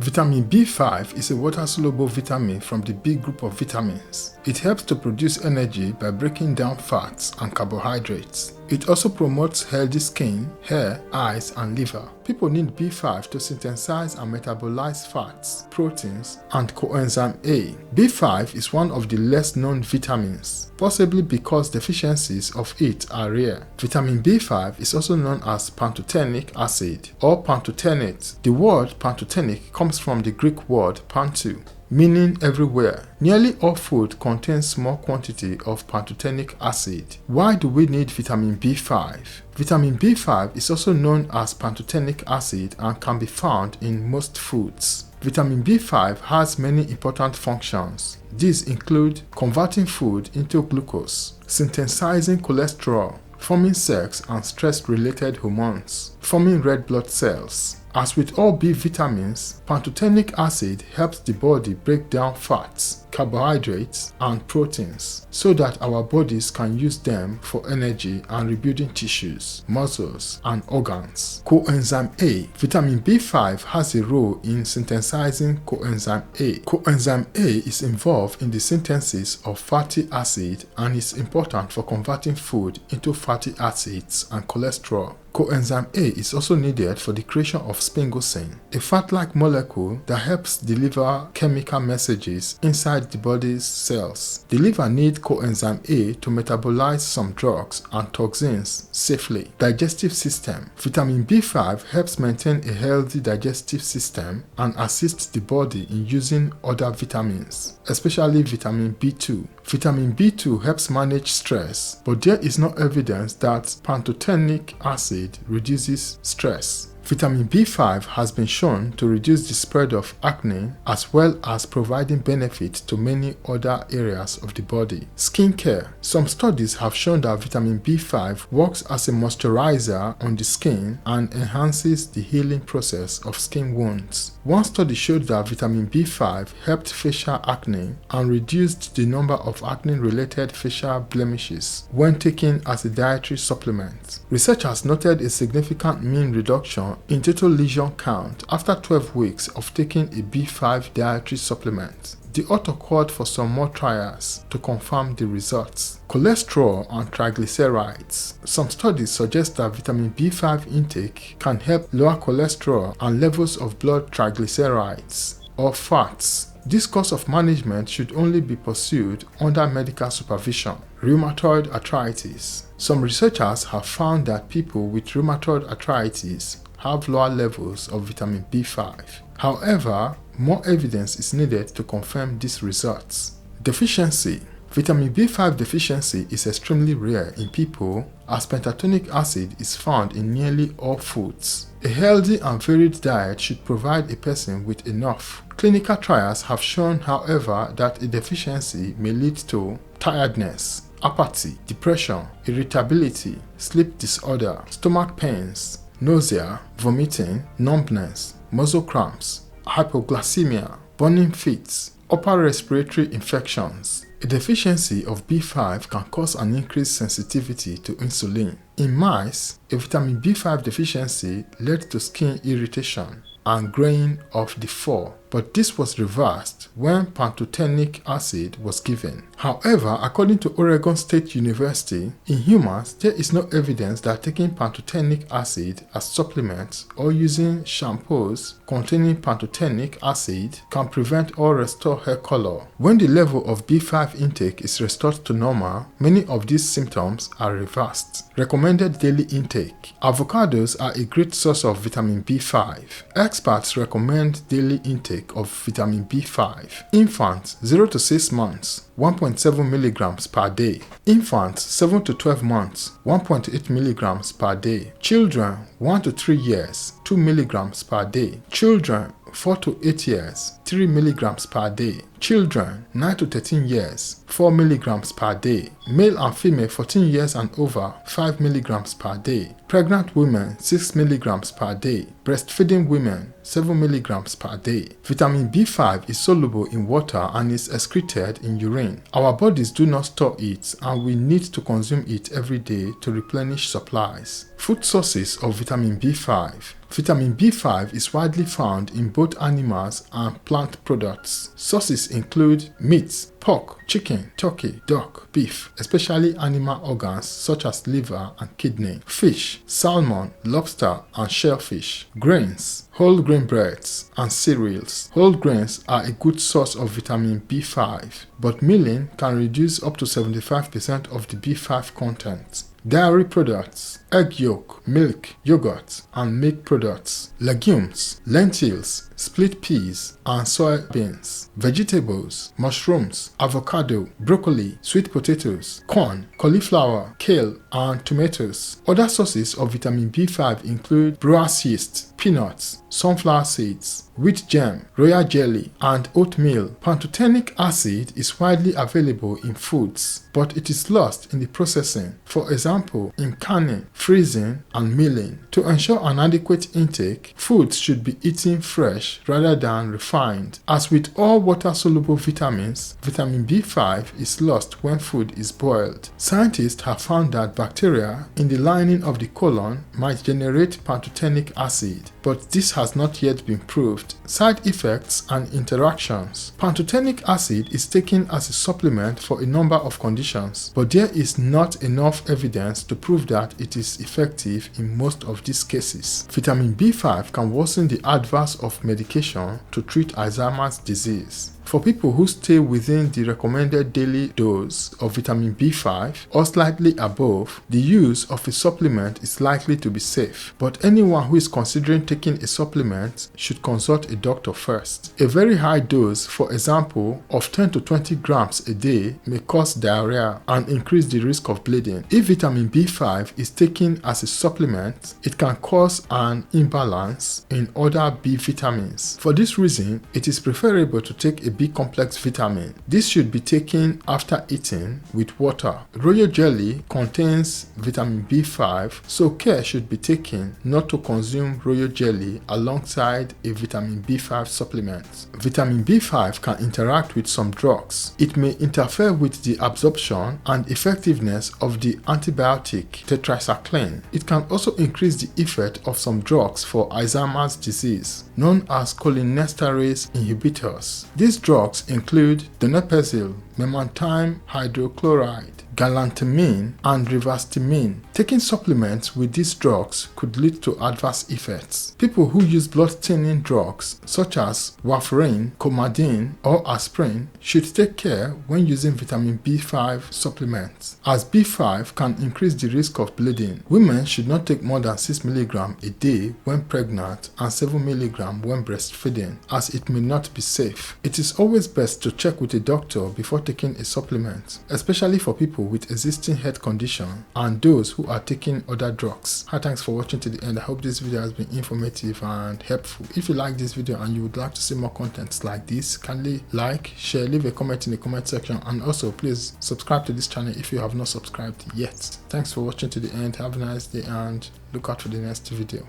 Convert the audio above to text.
Vitamin B5 is a water-soluble vitamin from the B group of vitamins. It helps to produce energy by breaking down fats and carbohydrates. It also promotes healthy skin, hair, eyes, and liver. People need B5 to synthesize and metabolize fats, proteins, and coenzyme A. B5 is one of the less known vitamins, possibly because deficiencies of it are rare. Vitamin B5 is also known as pantothenic acid or pantothenate. The word pantothenic comes from the Greek word pantou, meaning everywhere. Nearly all food contains small quantity of pantothenic acid. Why do we need vitamin B5? Vitamin B5 is also known as pantothenic acid and can be found in most foods. Vitamin B5 has many important functions. These include converting food into glucose, synthesizing cholesterol, forming sex and stress-related hormones, forming red blood cells. As with all B vitamins, pantothenic acid helps the body break down fats, carbohydrates, and proteins so that our bodies can use them for energy and rebuilding tissues, muscles, and organs. Coenzyme A. Vitamin B5 has a role in synthesizing coenzyme A. Coenzyme A is involved in the synthesis of fatty acid and is important for converting food into fatty acids and cholesterol. Coenzyme A is also needed for the creation of sphingosine, a fat-like molecule that helps deliver chemical messages inside the body's cells. The liver needs coenzyme A to metabolize some drugs and toxins safely. Digestive system. Vitamin B5 helps maintain a healthy digestive system and assists the body in using other vitamins, especially vitamin B2. Vitamin B2 helps manage stress, but there is no evidence that pantothenic acid reduces stress. Vitamin B5 has been shown to reduce the spread of acne as well as providing benefit to many other areas of the body. Skincare. Some studies have shown that vitamin B5 works as a moisturizer on the skin and enhances the healing process of skin wounds. One study showed that vitamin B5 helped facial acne and reduced the number of acne-related facial blemishes when taken as a dietary supplement. Researchers noted a significant mean reduction in total lesion count after 12 weeks of taking a B5 dietary supplement. The author called for some more trials to confirm the results. Cholesterol and triglycerides. Some studies suggest that vitamin B5 intake can help lower cholesterol and levels of blood triglycerides or fats. This course of management should only be pursued under medical supervision. Rheumatoid arthritis. Some researchers have found that people with rheumatoid arthritis have lower levels of vitamin B5. However, more evidence is needed to confirm these results. Deficiency. Vitamin B5 deficiency is extremely rare in people as pantothenic acid is found in nearly all foods. A healthy and varied diet should provide a person with enough. Clinical trials have shown, however, that a deficiency may lead to tiredness, apathy, depression, irritability, sleep disorder, stomach pains, nausea, vomiting, numbness, muscle cramps, hypoglycemia, burning fits, upper respiratory infections. A deficiency of B5 can cause an increased sensitivity to insulin. In mice, a vitamin B5 deficiency led to skin irritation and graying of the fur, but this was reversed when pantothenic acid was given. However, according to Oregon State University, in humans, there is no evidence that taking pantothenic acid as supplements or using shampoos containing pantothenic acid can prevent or restore hair color. When the level of B5 intake is restored to normal, many of these symptoms are reversed. Recommended daily intake. Avocados are a great source of vitamin B5. Experts recommend daily intake of vitamin B5. Infants 0 to 6 months, 1.7 milligrams per day. Infants 7 to 12 months, 1.8 milligrams per day. Children 1 to 3 years, 2 milligrams per day. Children 4 to 8 years, 3 milligrams per day. Children 9 to 13 years, 4 mg per day. Male and female 14 years and over, 5 mg per day. Pregnant women 6 mg per day. Breastfeeding women 7 mg per day. Vitamin B5 is soluble in water and is excreted in urine. Our bodies do not store it and we need to consume it every day to replenish supplies. Food sources of vitamin B5. Vitamin B5 is widely found in both animals and plant products. Sources include meat, pork, chicken, turkey, duck, beef, especially animal organs such as liver and kidney, fish, salmon, lobster, and shellfish, grains, whole grain breads, and cereals. Whole grains are a good source of vitamin B5, but milling can reduce up to 75% of the B5 content. Dairy products, egg yolk, milk, yogurt, and milk products, legumes, lentils, split peas, and soybeans, vegetables, mushrooms, avocado, broccoli, sweet potatoes, corn, cauliflower, kale, and tomatoes. Other sources of vitamin B5 include brewer's yeast, peanuts, sunflower seeds, wheat germ, royal jelly, and oatmeal. Pantothenic acid is widely available in foods, but it is lost in the processing, for example, in canning, freezing, and milling. To ensure an adequate intake, foods should be eaten fresh rather than refined. As with all water-soluble vitamins, vitamin B5 is lost when food is boiled. Scientists have found that bacteria in the lining of the colon might generate pantothenic acid, but this has not yet been proved. Side effects and interactions. Pantothenic acid is taken as a supplement for a number of conditions, but there is not enough evidence to prove that it is effective in most of these cases. Vitamin B5 can worsen the adverse of medication to treat Alzheimer's disease. For people who stay within the recommended daily dose of vitamin B5 or slightly above, the use of a supplement is likely to be safe, but anyone who is considering taking a supplement should consult a doctor first. A very high dose, for example, of 10 to 20 grams a day may cause diarrhea and increase the risk of bleeding. If vitamin B5 is taken as a supplement, it can cause an imbalance in other B vitamins. For this reason, it is preferable to take a B-complex vitamin. This should be taken after eating with water. Royal jelly contains vitamin B5, so care should be taken not to consume royal jelly alongside a vitamin B5 supplement. Vitamin B5 can interact with some drugs. It may interfere with the absorption and effectiveness of the antibiotic tetracycline. It can also increase the effect of some drugs for Alzheimer's disease, known as cholinesterase inhibitors. These drugs include donepezil, memantine hydrochloride, galantamine, and rivastimine. Taking supplements with these drugs could lead to adverse effects. People who use blood-thinning drugs such as warfarin, coumadin, or aspirin should take care when using vitamin B5 supplements, as B5 can increase the risk of bleeding. Women should not take more than 6 mg a day when pregnant and 7 mg when breastfeeding, as it may not be safe. It is always best to check with a doctor before taking a supplement, especially for people with existing health condition and those who are taking other drugs. Hi, thanks for watching to the end. I hope this video has been informative and helpful. If you like this video and you would like to see more contents like this, kindly like, share, leave a comment in the comment section, and also please subscribe to this channel if you have not subscribed yet. Thanks for watching to the end. Have a nice day and look out for the next video.